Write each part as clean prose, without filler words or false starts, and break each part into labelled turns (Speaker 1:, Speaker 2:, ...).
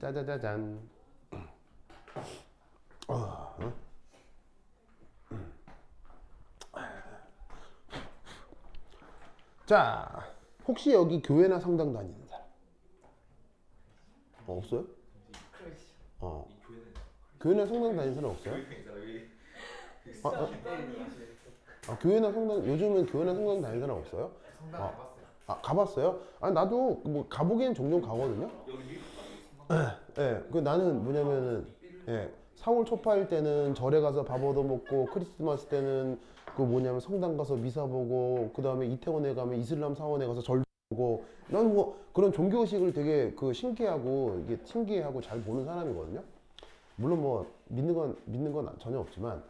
Speaker 1: 짜자자잔. 자, 혹시 여기 교회나 성당 다니는 사람? 없어요? 어. 교회나 성당 다니는 사람 없어요? 아, 교회나 성당, 요즘은 교회나 성당 다니는 사람 없어요?
Speaker 2: 성당
Speaker 1: 아,
Speaker 2: 가봤어요.
Speaker 1: 가봤어요? 나도 뭐 가보기엔 종종 가거든요. 예, 그 나는 뭐냐면은, 예, 4월 초파일 때는 절에 가서 밥 얻어 먹고, 크리스마스 때는 그 뭐냐면 성당 가서 미사 보고, 그 다음에 이태원에 가면 이슬람 사원에 가서 절 보고, 나는 뭐 그런 종교의식을 되게 그 신기하고, 이게 신기해하고 잘 보는 사람이거든요. 물론 뭐 믿는 건 전혀 없지만,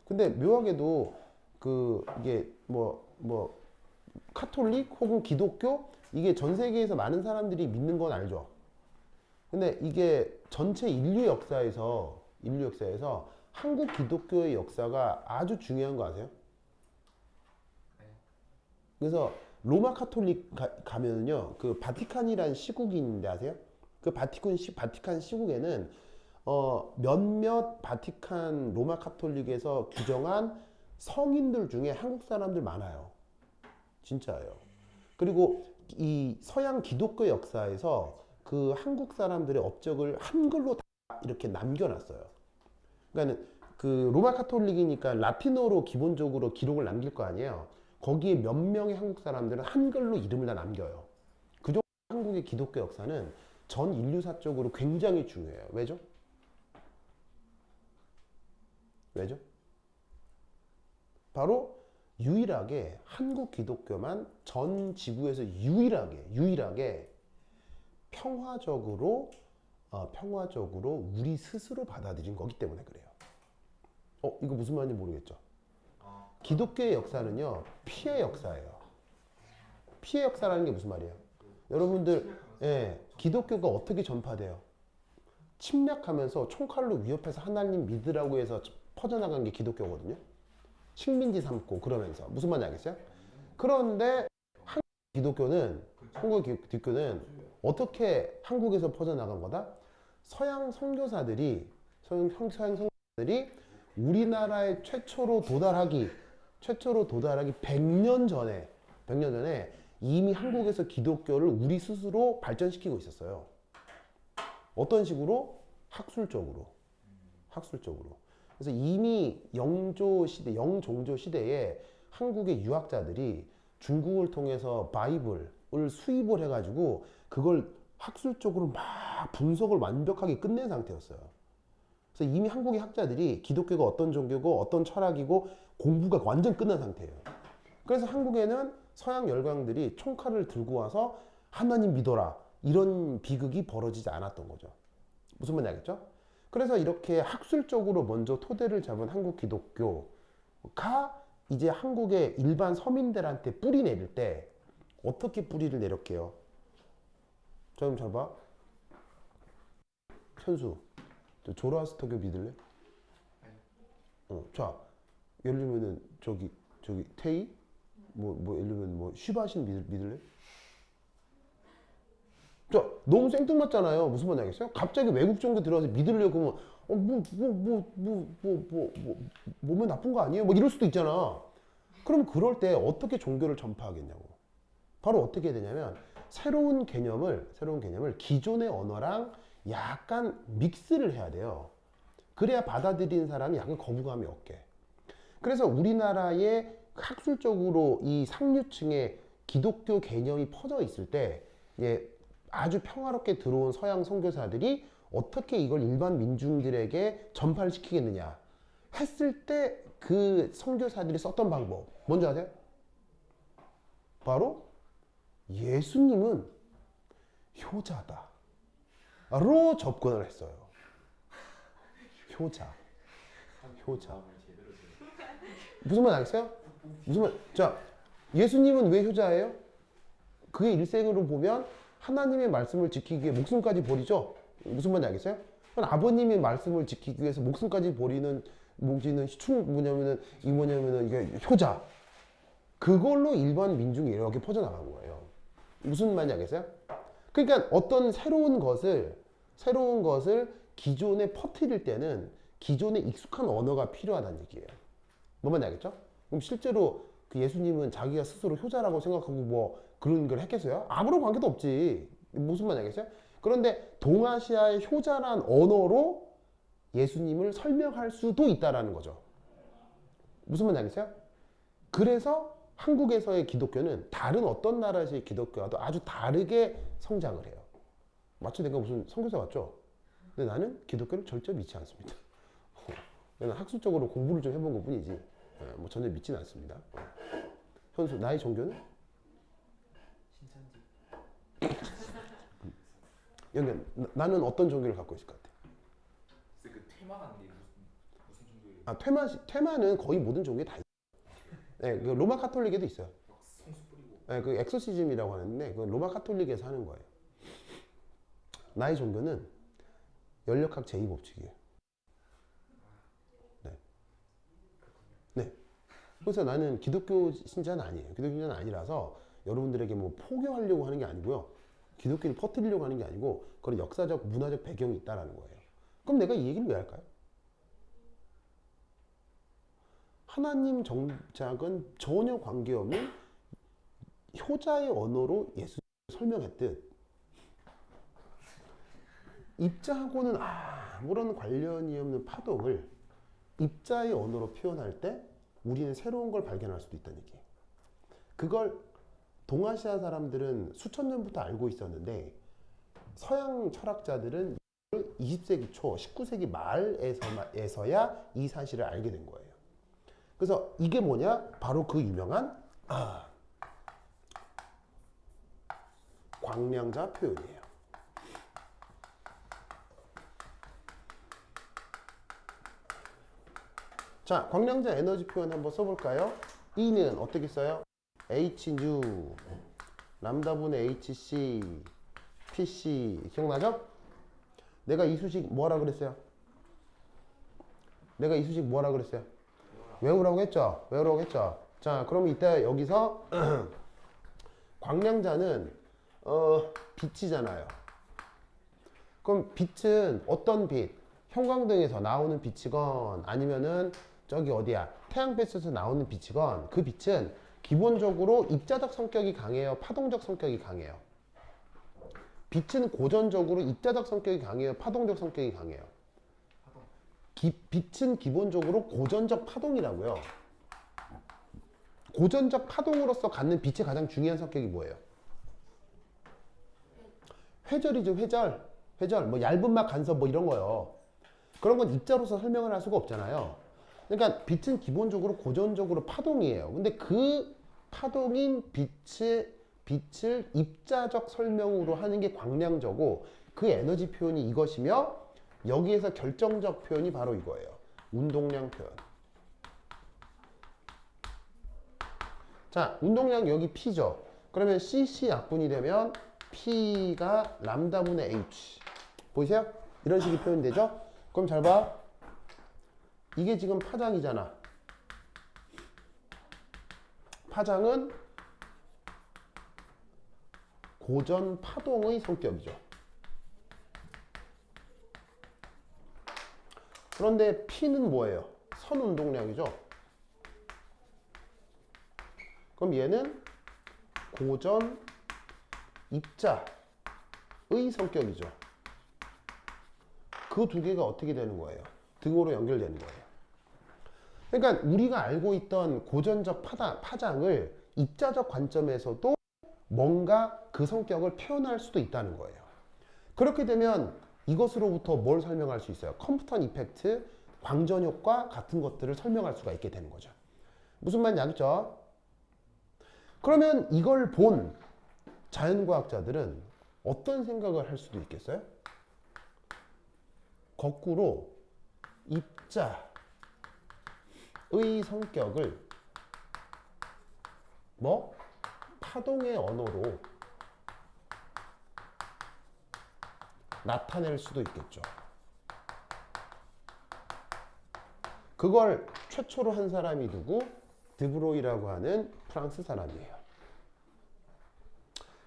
Speaker 1: 근데 묘하게도 그 이게 뭐 카톨릭 혹은 기독교 이게 전 세계에서 많은 사람들이 믿는 건 알죠. 근데 이게 전체 인류 역사에서 한국 기독교의 역사가 아주 중요한 거 아세요?
Speaker 2: 네.
Speaker 1: 그래서 로마 카톨릭 가면은요, 그 바티칸이란 시국이 있는데 아세요? 그 바티칸 시국에는 몇몇 바티칸 로마 카톨릭에서 규정한 성인들 중에 한국 사람들 많아요. 진짜예요. 그리고 이 서양 기독교 역사에서 그 한국 사람들의 업적을 한글로 다 이렇게 남겨놨어요. 그러니까 그 로마 카톨릭이니까 라틴어로 기본적으로 기록을 남길 거 아니에요. 거기에 몇 명의 한국 사람들은 한글로 이름을 다 남겨요. 그 정도 한국의 기독교 역사는 전 인류사적으로 굉장히 중요해요. 왜죠? 왜죠? 바로 유일하게 한국 기독교만 전 지구에서 유일하게 평화적으로 우리 스스로 받아들인 거기 때문에 그래요. 이거 무슨 말인지 모르겠죠? 기독교의 역사는요, 피해 역사예요. 피해 역사라는 게 무슨 말이에요? 여러분들, 예, 기독교가 어떻게 전파돼요? 침략하면서 총칼로 위협해서 하나님 믿으라고 해서 퍼져나간 게 기독교거든요. 식민지 삼고 그러면서 무슨 말인지 알겠어요? 그런데 한국 기독교는 어떻게 한국에서 퍼져나간 거다? 서양 선교사들이 우리나라에 최초로 도달하기 100년 전에 이미 한국에서 기독교를 우리 스스로 발전시키고 있었어요. 어떤 식으로? 학술적으로. 그래서 이미 영종조 시대에 한국의 유학자들이 중국을 통해서 바이블을 수입을 해가지고 그걸 학술적으로 막 분석을 완벽하게 끝낸 상태였어요. 그래서 이미 한국의 학자들이 기독교가 어떤 종교고 어떤 철학이고 공부가 완전 끝난 상태예요. 그래서 한국에는 서양 열강들이 총칼을 들고 와서 하나님 믿어라 이런 비극이 벌어지지 않았던 거죠. 무슨 말인지 알겠죠? 그래서 이렇게 학술적으로 먼저 토대를 잡은 한국 기독교가 이제 한국의 일반 서민들한테 뿌리 내릴 때 어떻게 뿌리를 내렸게요? 좀 잘 봐. 현수, 저 조로아스터교 믿을래? 자, 예를 들면은 저기 테이, 예를 들면 슈바신 믿을래? 너무 생뚱맞잖아요. 무슨 말인지 알겠어요? 갑자기 외국 종교 들어가서 믿으려고 하면 몸에 나쁜 거 아니에요? 이럴 수도 있잖아. 그럼 그럴 때 어떻게 종교를 전파하겠냐고. 바로 어떻게 해야 되냐면 새로운 개념을 기존의 언어랑 약간 믹스를 해야 돼요. 그래야 받아들이는 사람이 약간 거부감이 없게. 그래서 우리나라에 학술적으로 이 상류층의 기독교 개념이 퍼져 있을 때 아주 평화롭게 들어온 서양 선교사들이 어떻게 이걸 일반 민중들에게 전파를 시키겠느냐 했을 때 그 선교사들이 썼던 방법 뭔지 아세요? 바로 예수님은 효자다로 접근을 했어요. 효자. 무슨 말 알겠어요? 자, 예수님은 왜 효자예요? 그의 일생으로 보면 하나님의 말씀을 지키기 위해 목숨까지 버리죠? 무슨 말인지 알겠어요? 아버님의 말씀을 지키기 위해서 목숨까지 버리는 이게 효자. 그걸로 일반 민중이 이렇게 퍼져나간 거예요. 무슨 말인지 알겠어요? 그러니까 어떤 새로운 것을 기존에 퍼뜨릴 때는 기존에 익숙한 언어가 필요하다는 얘기예요. 뭐만 알겠죠? 그럼 실제로 그 예수님은 자기가 스스로 효자라고 생각하고 뭐 그런 걸 했겠어요? 아무런 관계도 없지. 무슨 말 알겠어요? 그런데 동아시아의 효자란 언어로 예수님을 설명할 수도 있다라는 거죠. 무슨 말 알겠어요? 그래서 한국에서의 기독교는 다른 어떤 나라에서의 기독교와도 아주 다르게 성장을 해요. 마치 내가 무슨 선교사 같죠? 근데 나는 기독교를 절대 믿지 않습니다. 나는 학술적으로 공부를 좀 해본 것 뿐이지 뭐 전혀 믿지는 않습니다. 현수, 나의 종교는?
Speaker 2: 신천지.
Speaker 1: 연결, 나는 어떤 종교를 갖고 있을 것 같아?
Speaker 2: 그 퇴마하는 게 무슨 종교예요?
Speaker 1: 아, 퇴마는 거의 모든 종교에 다 있어요. 네, 그 로마 카톨릭에도 있어요.
Speaker 2: 막 성수 뿌리고.
Speaker 1: 네, 그 엑소시즘이라고 하는데 그 로마 카톨릭에서 하는 거예요. 나의 종교는 연력학 제2법칙이에요. 네. 네. 그래서 나는 기독교 신자는 아니에요. 기독교 신자는 아니라서 여러분들에게 뭐 포교하려고 하는 게 아니고요. 기독교를 퍼뜨리려고 하는 게 아니고 그런 역사적, 문화적 배경이 있다라는 거예요. 그럼 내가 이 얘기를 왜 할까요? 하나님 정착은 전혀 관계없는 효자의 언어로 예수님을 설명했듯 입자하고는 아무런 관련이 없는 파동을 입자의 언어로 표현할 때 우리는 새로운 걸 발견할 수도 있다는 얘기예요. 그걸 동아시아 사람들은 수천 년부터 알고 있었는데 서양 철학자들은 20세기 초, 19세기 말에서야 이 사실을 알게 된 거예요. 그래서 이게 뭐냐? 바로 그 유명한 광량자 표현이에요. 자, 광량자 에너지 표현 한번 써볼까요? E는 어떻게 써요? Hν 람다분의 HC PC 기억나죠? 내가 이 수식 뭐라 그랬어요? 내가 이 수식 뭐라 그랬어요? 외우라고 했죠? 외우라고 했죠? 자, 그럼 이때 여기서 광량자는 빛이잖아요. 그럼 빛은 어떤 빛? 형광등에서 나오는 빛이건 아니면은 저기 어디야? 태양빛에서 나오는 빛이건 그 빛은 기본적으로 입자적 성격이 강해요? 파동적 성격이 강해요? 빛은 고전적으로 입자적 성격이 강해요? 파동적 성격이 강해요? 빛은 기본적으로 고전적 파동이라고요. 고전적 파동으로서 갖는 빛의 가장 중요한 성격이 뭐예요? 회절이죠, 회절. 회절, 뭐 얇은 막 간섭 뭐 이런 거요. 그런 건 입자로서 설명을 할 수가 없잖아요. 그러니까 빛은 기본적으로 고전적으로 파동이에요. 근데 그 파동인 빛을 입자적 설명으로 하는 게 광량저고 그 에너지 표현이 이것이며 여기에서 결정적 표현이 바로 이거예요. 운동량 표현. 자, 운동량 여기 P죠. 그러면 CC 약분이 되면 P가 람다분의 H. 보이세요? 이런 식의 표현이 되죠? 그럼 잘 봐. 이게 지금 파장이잖아. 파장은 고전 파동의 성격이죠. 그런데 P는 뭐예요? 선운동량이죠. 그럼 얘는 고전 입자의 성격이죠. 그 두 개가 어떻게 되는 거예요? 등호로 연결되는 거예요. 그러니까 우리가 알고 있던 고전적 파장을 입자적 관점에서도 뭔가 그 성격을 표현할 수도 있다는 거예요. 그렇게 되면 이것으로부터 뭘 설명할 수 있어요? 컴프턴 이펙트, 광전 효과 같은 것들을 설명할 수가 있게 되는 거죠. 무슨 말인지 알겠죠? 그러면 이걸 본 자연과학자들은 어떤 생각을 할 수도 있겠어요? 거꾸로 입자의 성격을 뭐? 파동의 언어로 나타낼 수도 있겠죠. 그걸 최초로 한 사람이 누구? 드브로이라고 하는 프랑스 사람이에요.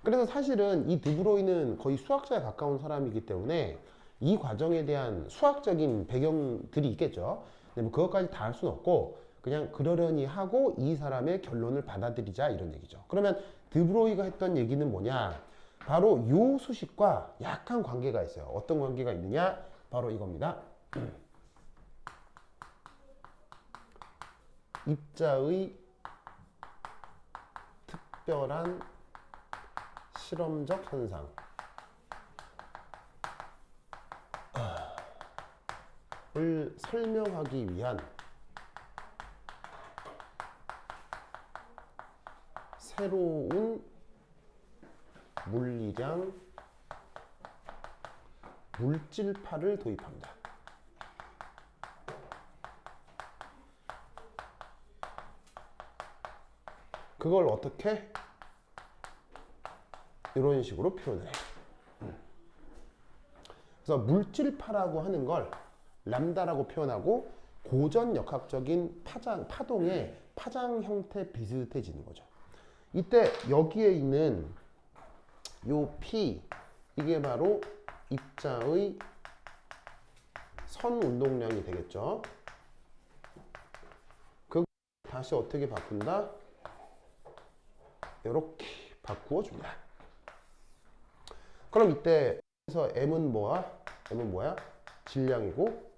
Speaker 1: 그래서 사실은 이 드브로이는 거의 수학자에 가까운 사람이기 때문에 이 과정에 대한 수학적인 배경들이 있겠죠. 근데 뭐 그것까지 다 할 수는 없고 그냥 그러려니 하고 이 사람의 결론을 받아들이자 이런 얘기죠. 그러면 드브로이가 했던 얘기는 뭐냐? 바로 요 수식과 약간 관계가 있어요. 어떤 관계가 있느냐? 바로 이겁니다. 입자의 특별한 실험적 현상. 을 설명하기 위한 새로운 물리량 물질파를 도입합니다. 그걸 어떻게? 이런 식으로 표현을 해요. 그래서 물질파라고 하는 걸 람다라고 표현하고 고전 역학적인 파동의 파장 형태 비슷해지는 거죠. 이때 여기에 있는 요 P 이게 바로 입자의 선 운동량이 되겠죠. 그 다시 어떻게 바꾼다? 이렇게 바꾸어 줍니다. 그럼 이때에서 M은 뭐야? M은 뭐야? 질량이고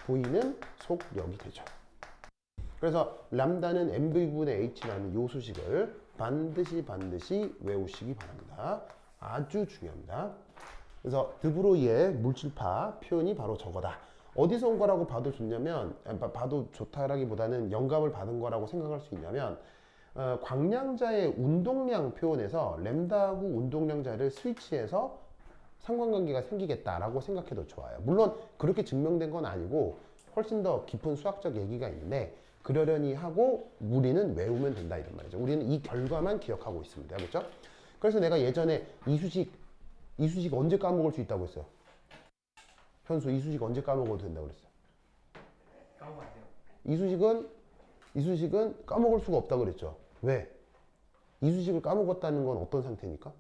Speaker 1: V는 속력이 되죠. 그래서 람다는 mv분의 h라는 요 수식을 반드시 외우시기 바랍니다. 아주 중요합니다. 그래서 드브로이의 물질파 표현이 바로 저거다. 어디서 온 거라고 봐도 좋냐면, 봐도 좋다라기보다는 영감을 받은 거라고 생각할 수 있냐면, 광량자의 운동량 표현에서 램다하고 운동량자를 스위치해서 상관관계가 생기겠다라고 생각해도 좋아요. 물론 그렇게 증명된 건 아니고 훨씬 더 깊은 수학적 얘기가 있는데 그러려니 하고 우리는 외우면 된다 이런 말이죠. 우리는 이 결과만 기억하고 있습니다. 그렇죠? 그래서 내가 예전에 이 수식 언제 까먹을 수 있다고 했어요? 현수 이 수식 언제 까먹어도 된다고 그랬어요?
Speaker 2: 까먹으면 안 돼요.
Speaker 1: 이 수식은 까먹을 수가 없다고 그랬죠. 왜? 이 수식을 까먹었다는 건 어떤 상태니까?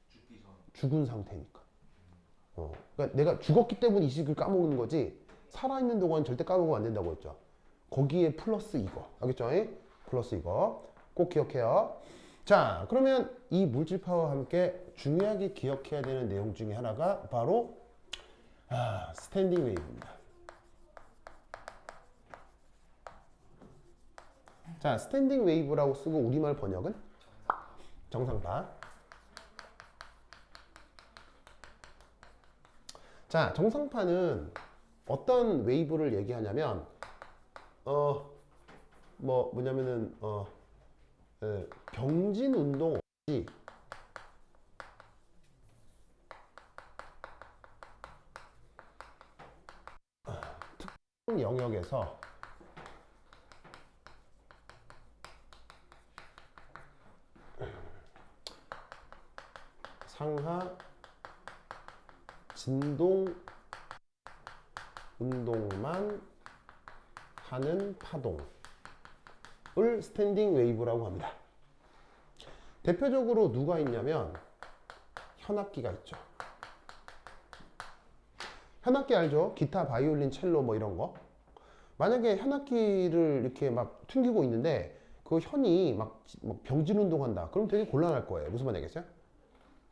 Speaker 2: 죽기 전.
Speaker 1: 죽은 상태니까. 그러니까 내가 죽었기 때문에 이 수식을 까먹는 거지 살아있는 동안 절대 까먹으면 안 된다고 했죠. 거기에 플러스 이거. 알겠죠? 플러스 이거. 꼭 기억해요. 자, 그러면 이 물질파와 함께 중요하게 기억해야 되는 내용 중에 하나가 바로 스탠딩 웨이브입니다. 자, 스탠딩 웨이브라고 쓰고 우리말 번역은 정상파. 자, 정상파는 어떤 웨이브를 얘기하냐면 뭐냐면은 병진 운동 없이 특정 영역에서 상하 진동 운동만 하는 파동을 스탠딩 웨이브라고 합니다. 대표적으로 누가 있냐면 현악기가 있죠. 현악기 알죠? 기타, 바이올린, 첼로 뭐 이런 거. 만약에 현악기를 이렇게 막 튕기고 있는데 그 현이 막 병진 운동한다. 그럼 되게 곤란할 거예요. 무슨 말이겠어요?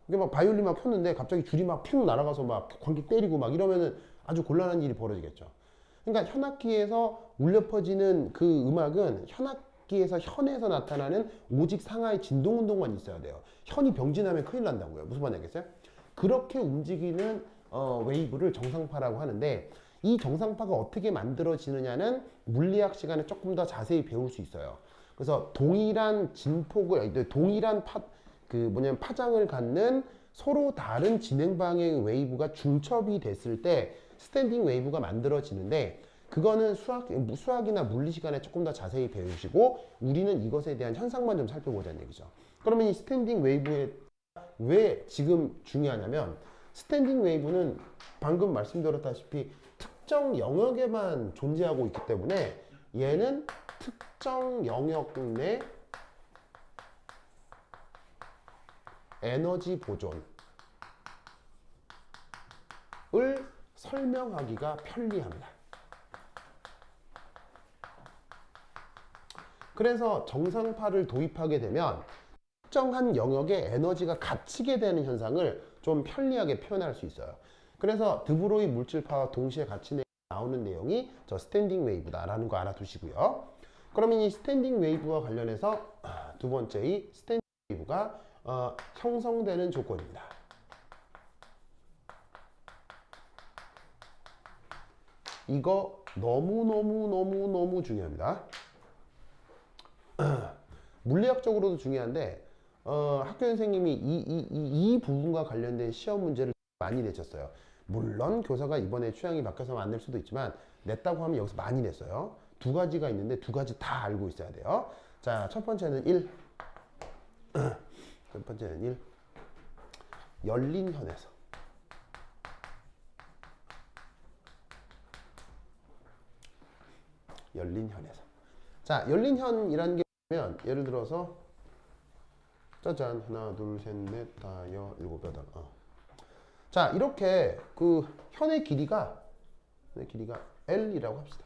Speaker 1: 이게 막 바이올린 막 켰는데 갑자기 줄이 막 핑 날아가서 막 관객 때리고 막 이러면은 아주 곤란한 일이 벌어지겠죠. 그러니까 현악기에서 울려 퍼지는 그 음악은 현악기에서 현에서 나타나는 오직 상하의 진동 운동만 있어야 돼요. 현이 병진하면 큰일 난다고요. 무슨 말이겠어요? 그렇게 움직이는 웨이브를 정상파라고 하는데 이 정상파가 어떻게 만들어지느냐는 물리학 시간에 조금 더 자세히 배울 수 있어요. 그래서 동일한 진폭을 동일한 파장을 갖는 서로 다른 진행 방향의 웨이브가 중첩이 됐을 때 스탠딩 웨이브가 만들어지는데 그거는 수학이나 물리 시간에 조금 더 자세히 배우시고 우리는 이것에 대한 현상만 좀 살펴보자는 얘기죠. 그러면 이 스탠딩 웨이브에 왜 지금 중요하냐면 스탠딩 웨이브는 방금 말씀드렸다시피 특정 영역에만 존재하고 있기 때문에 얘는 특정 영역 내 에너지 보존을 설명하기가 편리합니다. 그래서 정상파를 도입하게 되면 특정한 영역의 에너지가 갇히게 되는 현상을 좀 편리하게 표현할 수 있어요. 그래서 드브로이 물질파와 동시에 같이 나오는 내용이 저 스탠딩 웨이브다라는 거 알아두시고요. 그러면 이 스탠딩 웨이브와 관련해서 두 번째 이 스탠딩 웨이브가 형성되는 조건입니다. 이거 너무너무 중요합니다. 물리학적으로도 중요한데 학교 선생님이 이 부분과 관련된 시험 문제를 많이 내셨어요. 물론 교사가 이번에 취향이 바뀌어서 안 낼 수도 있지만 냈다고 하면 여기서 많이 냈어요. 두 가지가 있는데 두 가지 다 알고 있어야 돼요. 자, 첫 번째는 1. 첫 번째는 1. 열린 현에서. 열린 현에서. 자, 열린 현이라는 게 뭐냐면 예를 들어서 짜잔 하나 둘 셋 넷 다 여 일곱 여덟 자, 이렇게 그 현의 길이가 L이라고 합시다.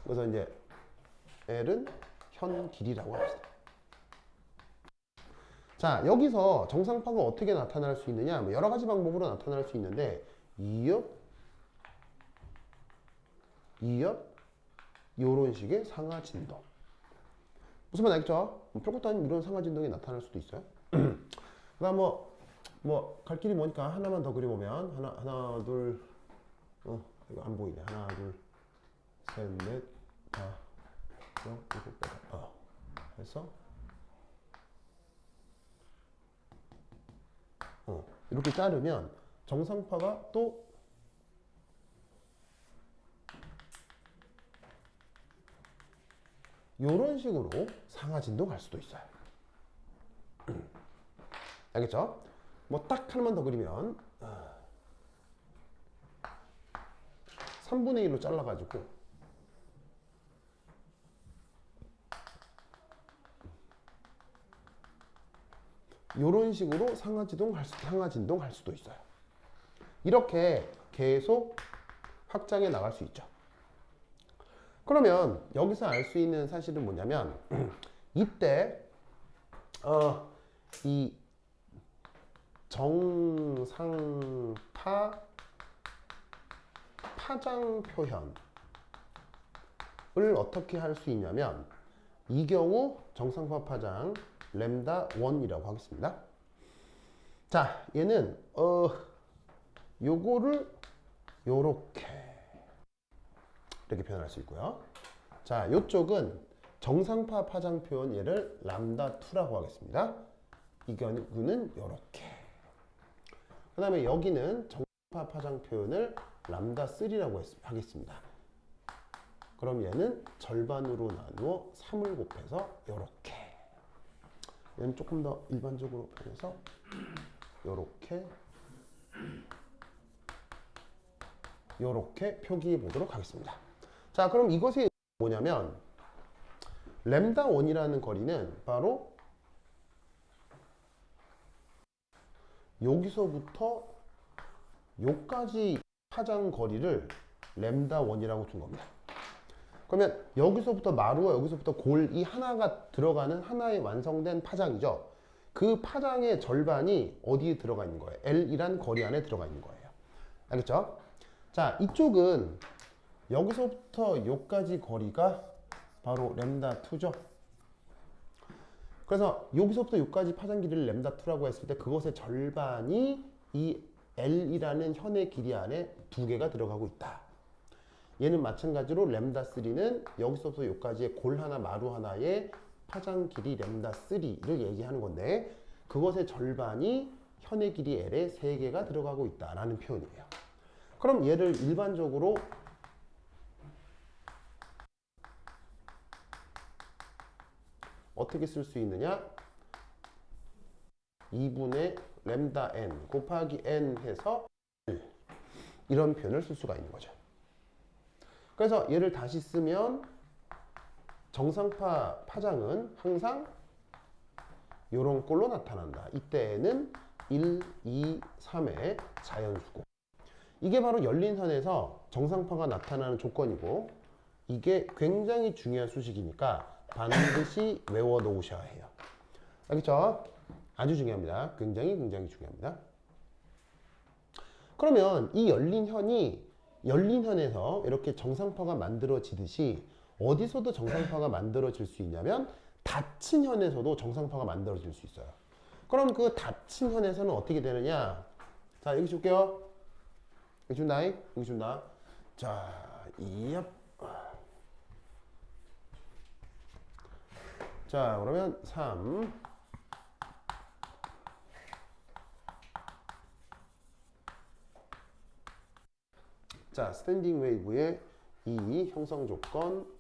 Speaker 1: 그래서 이제 L은 현 길이라고 합시다. 자, 여기서 정상파가 어떻게 나타날 수 있느냐? 뭐 여러 가지 방법으로 나타날 수 있는데 이업 요런 식의 상하 진동. 무슨 말 알겠죠? 별것도 아닌 이런 상하 진동이 나타날 수도 있어요. 그다음 뭐 갈 길이 뭐니까 하나만 더 그려보면 하나 둘 이거 안 보이네. 하나 둘 셋 넷 다 일곱 여덟 해서 이렇게 자르면 정상파가 또 이런 식으로 상하 진동할 수도 있어요. 알겠죠? 뭐 딱 하나만 더 그리면 3분의 1로 잘라가지고 이런 식으로 상하 진동 할 수도 있어요. 이렇게 계속 확장해 나갈 수 있죠. 그러면 여기서 알 수 있는 사실은 뭐냐면 이때 이 정상파 파장 표현을 어떻게 할 수 있냐면 이 경우 정상파 파장 램다 1이라고 하겠습니다. 자, 얘는 요거를 요렇게 이렇게 표현할 수 있고요. 자, 요쪽은 정상파 파장 표현 얘를 람다 2라고 하겠습니다. 이 경우는 요렇게. 그 다음에 여기는 정상파 파장 표현을 람다 3라고 하겠습니다. 그럼 얘는 절반으로 나누어 3을 곱해서 요렇게. 얘는 조금 더 일반적으로 표현해서 요렇게 표기해 보도록 하겠습니다. 자, 그럼 이것이 뭐냐면 램다 1이라는 거리는 바로 여기서부터 여기까지 파장 거리를 램다 1이라고 준 겁니다. 그러면 여기서부터 마루와 여기서부터 골 이 하나가 들어가는 하나의 완성된 파장이죠. 그 파장의 절반이 어디에 들어가 있는 거예요? L이란 거리 안에 들어가 있는 거예요. 알겠죠? 자, 이쪽은 여기서부터 여기까지 거리가 바로 램다 2죠. 그래서 여기서부터 여기까지 파장 길이를 램다 2라고 했을 때 그것의 절반이 이 L이라는 현의 길이 안에 두 개가 들어가고 있다. 얘는 마찬가지로 램다 3는 여기서부터 여기까지의 골 하나 마루 하나의 파장 길이 램다 3를 얘기하는 건데 그것의 절반이 현의 길이 L에 3개가 들어가고 있다라는 표현이에요. 그럼 얘를 일반적으로 어떻게 쓸 수 있느냐? 2분의 램다 n 곱하기 n 해서 1 이런 표현을 쓸 수가 있는 거죠. 그래서 얘를 다시 쓰면 정상파 파장은 항상 요런 꼴로 나타난다. 이때에는 1, 2, 3의 자연수고. 이게 바로 열린 선에서 정상파가 나타나는 조건이고, 이게 굉장히 중요한 수식이니까 반드시 외워 놓으셔야 해요. 알겠죠? 아주 중요합니다. 굉장히 중요합니다. 그러면 이 열린 현에서 이렇게 정상파가 만들어지듯이 어디서도 정상파가 만들어질 수 있냐면 닫힌 현에서도 정상파가 만들어질 수 있어요. 그럼 그 닫힌 현에서는 어떻게 되느냐? 자, 여기 줄게요. 여기 준다. 여기 준다. 자, 이압. 자, 그러면 3. 자, 스탠딩 웨이브의 이 형성 조건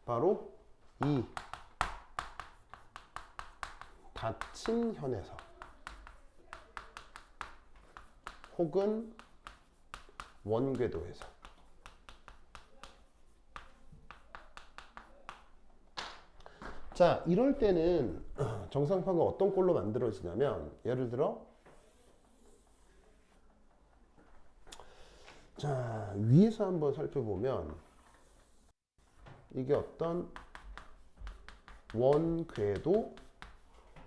Speaker 1: 바로 이 닫힌 현에서 혹은 원궤도에서 자, 이럴 때는 정상파가 어떤 꼴로 만들어지냐면 예를 들어 자, 위에서 한번 살펴보면 이게 어떤 원궤도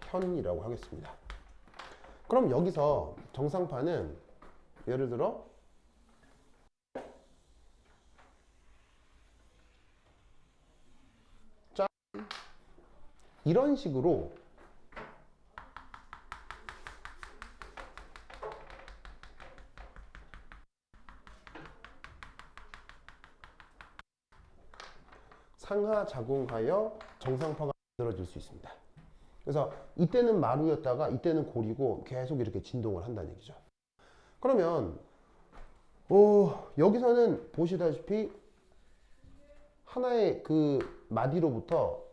Speaker 1: 현이라고 하겠습니다. 그럼 여기서 정상파는 예를 들어 짠 이런 식으로 상하작용하여 정상파가 만들어질 수 있습니다. 그래서 이때는 마루였다가 이때는 골이고 계속 이렇게 진동을 한다는 얘기죠. 그러면 여기서는 보시다시피 하나의 그 마디로부터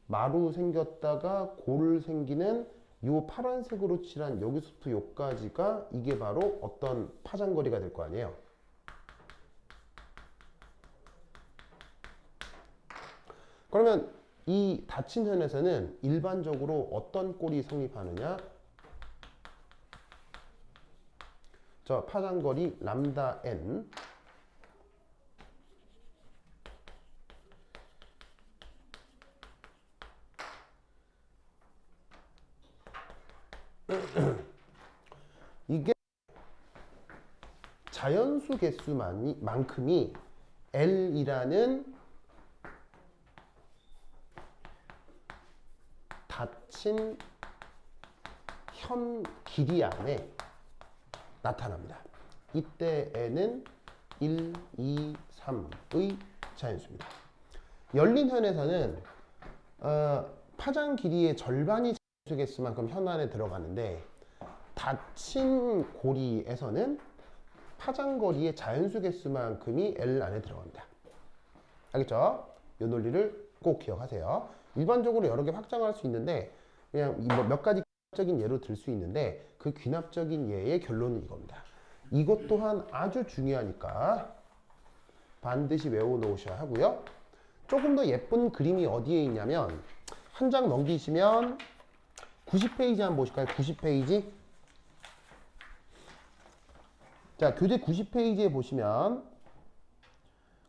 Speaker 1: 마루 생겼다가 골 생기는 요 파란색으로 칠한 여기서부터 요까지가 이게 바로 어떤 파장거리가 될 거 아니에요. 그러면 이 닫힌 현에서는 일반적으로 어떤 꼴이 성립하느냐? 저 파장거리 람다 n 이게 자연수 개수만큼이 L이라는 닫힌 현 길이 안에 나타납니다. 이때에는 1, 2, 3의 자연수입니다. 열린 현에서는 파장 길이의 절반이 자연수 개수만큼 현 안에 들어가는데 닫힌 고리에서는 파장 거리의 자연수 개수만큼이 L 안에 들어갑니다. 알겠죠? 이 논리를 꼭 기억하세요. 일반적으로 여러 개 확장할 수 있는데 그냥 몇 가지 귀납적인 예로 들 수 있는데 그 귀납적인 예의 결론은 이겁니다. 이것 또한 아주 중요하니까 반드시 외워 놓으셔야 하고요. 조금 더 예쁜 그림이 어디에 있냐면 한 장 넘기시면 90페이지 한번 보실까요? 90페이지. 자, 교재 90페이지에 보시면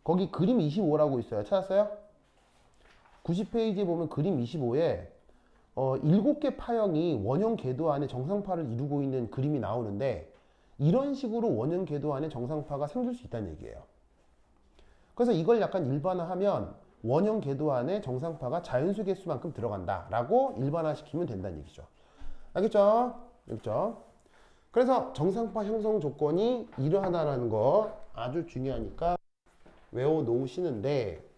Speaker 1: 거기 그림 25라고 있어요. 찾았어요? 90페이지에 보면 그림 25에 7개 파형이 원형 궤도 안에 정상파를 이루고 있는 그림이 나오는데 이런 식으로 원형 궤도 안에 정상파가 생길 수 있다는 얘기예요. 그래서 이걸 약간 일반화하면 원형 궤도 안에 정상파가 자연수 개수만큼 들어간다 라고 일반화시키면 된다는 얘기죠. 알겠죠? 알겠죠? 그래서 정상파 형성 조건이 이러하다라는 거 아주 중요하니까 외워 놓으시는데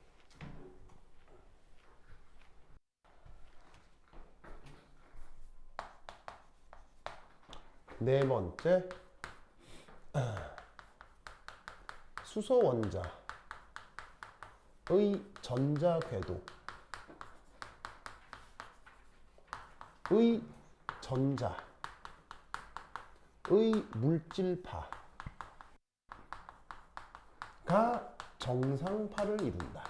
Speaker 1: 네 번째 수소원자의 전자궤도의 전자의 물질파가 정상파를 이룬다.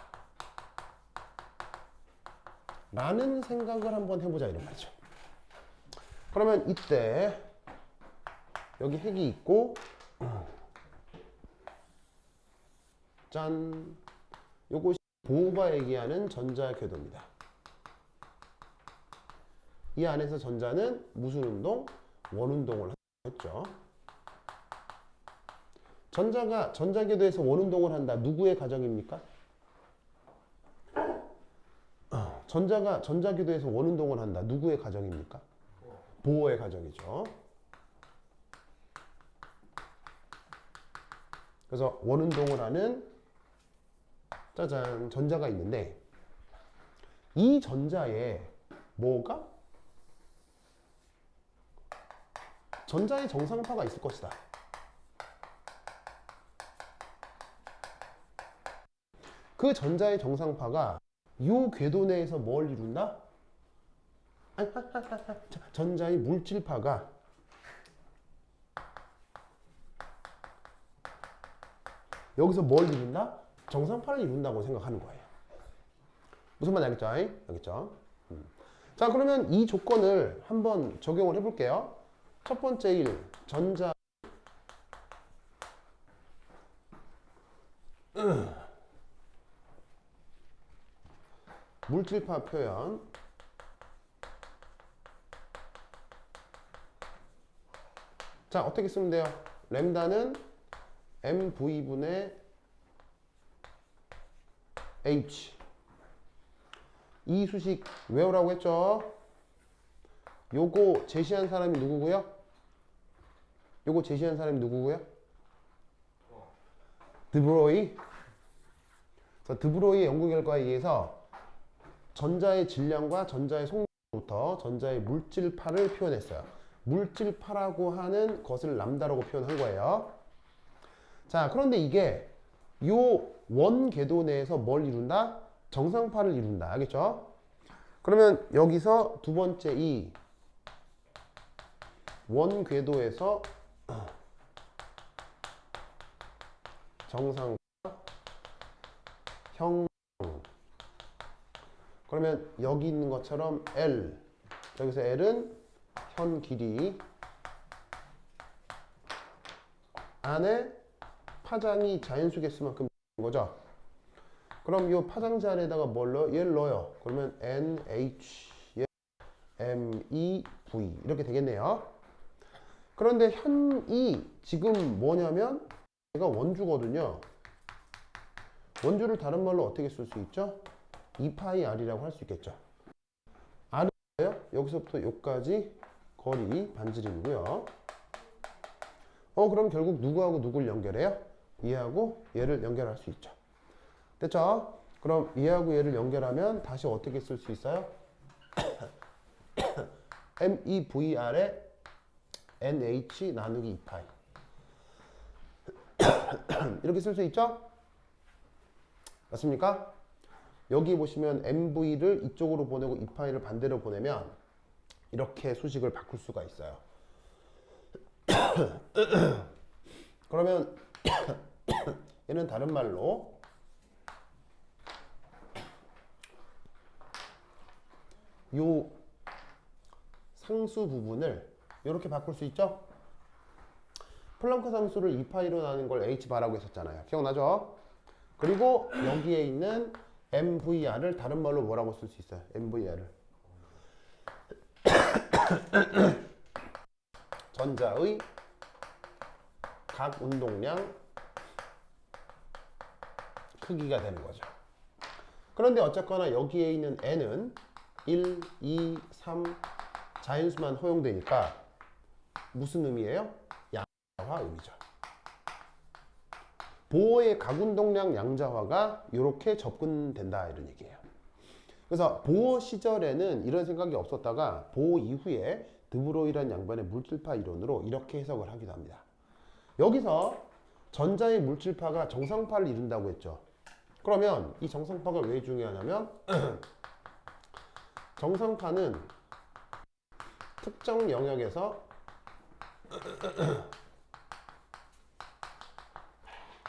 Speaker 1: 라는 생각을 한번 해보자 이런 말이죠. 그러면 이때 여기 핵이 있고 짠, 요것이 보호가 얘기하는 전자궤도입니다. 이 안에서 전자는 무슨 운동? 원운동을 했죠. 전자가 전자궤도에서 원운동을 한다. 누구의 가정입니까? 전자가 전자궤도에서 원운동을 한다. 누구의 가정입니까? 보호의 가정이죠. 그래서 원운동을 하는 짜잔 전자가 있는데 이 전자에 뭐가? 전자의 정상파가 있을 것이다. 그 전자의 정상파가 이 궤도 내에서 뭘 이룬다? 전자의 물질파가 여기서 뭘 이룬다? 정상파를 이룬다고 생각하는 거예요. 무슨 말인지 알겠죠? 알겠죠? 자, 그러면 이 조건을 한번 적용을 해볼게요. 첫 번째 1, 전자 물질파 표현. 자, 어떻게 쓰면 돼요? 램다는 mv분의 h. 이 수식 외우라고 했죠? 요거 제시한 사람이 누구고요? 요거 제시한 사람이 누구고요? 드브로이. 드브로이의 연구 결과에 의해서 전자의 질량과 전자의 속력부터 전자의 물질파를 표현했어요. 물질파라고 하는 것을 람다라고 표현한 거예요. 자, 그런데 이게 요 원 궤도 내에서 뭘 이룬다? 정상파를 이룬다. 알겠죠? 그러면 여기서 두 번째 이 원 궤도에서 정상파 형. 그러면 여기 있는 것처럼 L, 여기서 L은 현 길이 안에 파장이 자연수 개수만큼 거죠. 그럼 이 파장자 안에다가 뭘 넣어요? 얘를 넣어요. 그러면 NH MEV 이렇게 되겠네요. 그런데 현이 지금 뭐냐면 얘가 원주거든요. 원주를 다른 말로 어떻게 쓸 수 있죠? 2파이R이라고 할 수 있겠죠. R은 뭐예요? 여기서부터 여기까지 거리 반지름이고요. 그럼 결국 누구하고 누구를 연결해요? 얘하고 얘를 연결할 수 있죠. 됐죠? 그럼 얘하고 얘를 연결하면 다시 어떻게 쓸 수 있어요? MEVR에 NH 나누기 2파이 이렇게 쓸 수 있죠? 맞습니까? 여기 보시면 MV를 이쪽으로 보내고 2파이를 반대로 보내면 이렇게 수식을 바꿀 수가 있어요. 그러면 얘는 다른 말로 요 상수 부분을 이렇게 바꿀 수 있죠? 플랑크 상수를 2파이로 나눈 걸 H바라고 했었잖아요. 기억나죠? 그리고 여기에 있는 MVR을 다른 말로 뭐라고 쓸 수 있어요? MVR을 전자의 각 운동량 크기가 되는 거죠. 그런데 어쨌거나 여기에 있는 N은 1, 2, 3 자연수만 허용되니까 무슨 의미예요? 양자화 의미죠. 보호의 각 운동량 양자화가 이렇게 접근된다 이런 얘기예요. 그래서 보호 시절에는 이런 생각이 없었다가 보호 이후에 드브로이라는 양반의 물질파 이론으로 이렇게 해석을 하기도 합니다. 여기서 전자의 물질파가 정상파를 이룬다고 했죠. 그러면 이 정상파가 왜 중요하냐면 정상파는 특정 영역에서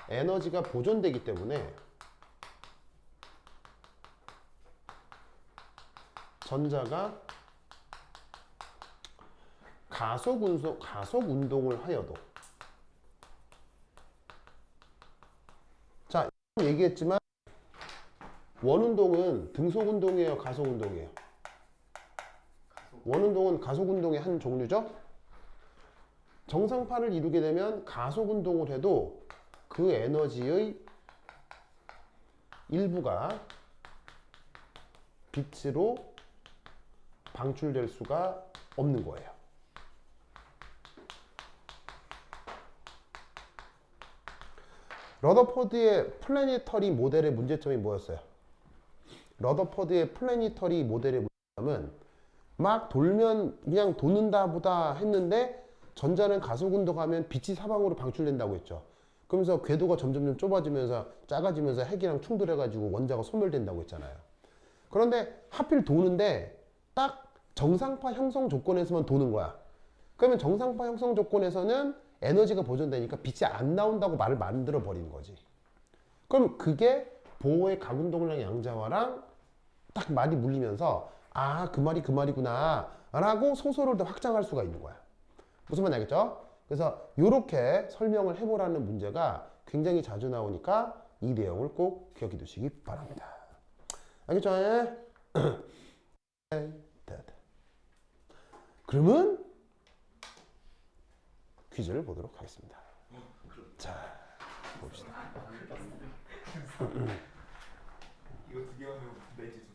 Speaker 1: 에너지가 보존되기 때문에 전자가 가속 운동을 하여도 자, 얘기했지만 원운동은 등속 운동이에요, 가속 운동이에요? 원운동은 가속 운동의 한 종류죠. 정상파를 이루게 되면 가속 운동을 해도 그 에너지의 일부가 빛으로 방출될 수가 없는 거예요. 러더포드의 플래니터리 모델의 문제점이 뭐였어요? 러더포드의 플래니터리 모델의 문제점은 막 돌면 그냥 도는다 보다 했는데 전자는 가속 운동하면 빛이 사방으로 방출된다고 했죠. 그러면서 궤도가 점점 좁아지면서 작아지면서 핵이랑 충돌해가지고 원자가 소멸된다고 했잖아요. 그런데 하필 도는데 딱 정상파 형성 조건에서만 도는 거야. 그러면 정상파 형성 조건에서는 에너지가 보존되니까 빛이 안 나온다고 말을 만들어 버린 거지. 그럼 그게 보호의 각운동량 양자화랑 딱 말이 물리면서 아, 그 말이 그 말이구나 라고 소설을 더 확장할 수가 있는 거야. 무슨 말인지 알겠죠? 그래서 이렇게 설명을 해보라는 문제가 굉장히 자주 나오니까 이 내용을 꼭 기억해 두시기 바랍니다. 알겠죠? 그러면 퀴즈를 보도록 하겠습니다. 자, 봅시다.
Speaker 2: 이거 두 개만 외우면 내지